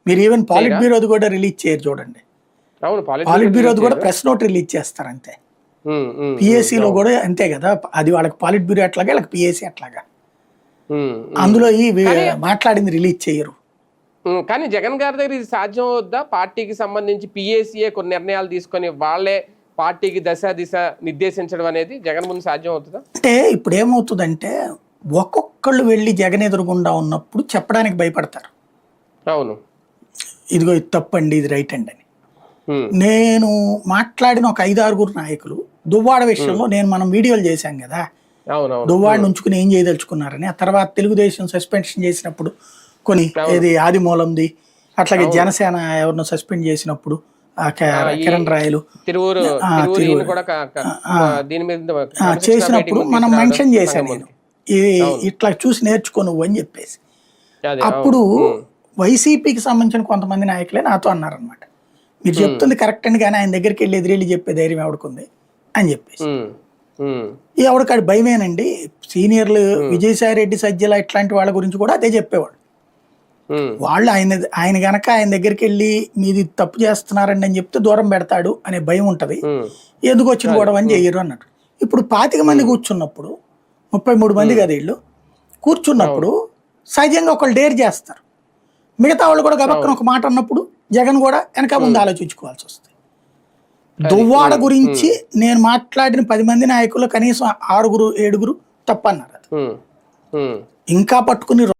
మీరు ఈవెన్ పాలిట్ బ్యూరోది కూడా రిలీజ్ చేయరు చూడండి. అవును, పాలిట్ బ్యూరోది కూడా ప్రెస్ నోట్ రిలీజ్ చేస్తారు అంతే. పిఎస్సిలో కూడా అంతే కదా, అది వాళ్ళకి పాలిట్ బ్యూరో అట్లాగా, వాళ్ళకి పిఎస్సి అట్లాగా. అందులో ఈ మాట్లాడింది రిలీజ్ చేయరు. కానీ జగన్ గారి దగ్గర ఇది సాధ్యం అవుద్దా? పార్టీకి సంబంధించి పిఎస్సిఏ కొన్ని నిర్ణయాలు తీసుకొని వాళ్ళే పార్టీకి దశ దిశ నిర్దేశించడం అనేది జగన్ ముందు సాధ్యం అవుతుందా? అంటే ఇప్పుడు ఏమవుతుందంటే ఒక్కొక్కళ్ళు వెళ్ళి జగన్ ఎదురుగుండా ఉన్నప్పుడు చెప్పడానికి భయపడతారు. అవును, ఇదిగో ఇది తప్పండి, ఇది రైట్ అండి అని. నేను మాట్లాడిన ఒక 5-6 నాయకులు దువ్వాడ విషయంలో మనం వీడియోలు చేశాం కదా, దువ్వాడిని ఉంచుకుని ఏం చేయదలుచుకున్నారని. ఆ తర్వాత తెలుగుదేశం సస్పెన్షన్ చేసినప్పుడు కొన్ని ఏది ఆదిమూలంది, అట్లాగే జనసేన ఎవరినో సస్పెండ్ చేసినప్పుడు కిరణ్ రాయలు చేసినప్పుడు మనం మెన్షన్ చేశాను నేను, ఇట్లా చూసి నేర్చుకో నువ్వు అని చెప్పేసి. అప్పుడు వైసీపీకి సంబంధించిన కొంతమంది నాయకులే నాతో అన్నారనమాట, మీరు చెప్తుంది కరెక్ట్ అని, కానీ ఆయన దగ్గరికి వెళ్ళి ఎదురెళ్ళి చెప్పే ధైర్యం ఎవడుకుంది అని చెప్పేసి. ఎవడికాడు భయమేనండి. సీనియర్లు విజయసాయి రెడ్డి, సజ్జల ఇట్లాంటి వాళ్ళ గురించి కూడా అదే చెప్పేవాడు. వాళ్ళు ఆయన గనక ఆయన దగ్గరికి వెళ్ళి మీది తప్పు చేస్తున్నారండి అని చెప్తే దూరం పెడతాడు అనే భయం ఉంటది, ఎందుకు వచ్చిన గొడవ అని చెయ్యరు అన్నట్టు. ఇప్పుడు 25 మంది కూర్చున్నప్పుడు, 33 మంది కదా వీళ్ళు కూర్చున్నప్పుడు, సహజంగా ఒకళ్ళు డేర్ చేస్తారు, మిగతా వాళ్ళు కూడా గబక్కన ఒక మాట అన్నప్పుడు జగన్ కూడా వెనక ముందు ఆలోచించుకోవాల్సి వస్తుంది. దువ్వాడ గురించి నేను మాట్లాడిన 10 మంది నాయకులు కనీసం 6-7 తప్పన్నారు. ఇంకా పట్టుకుని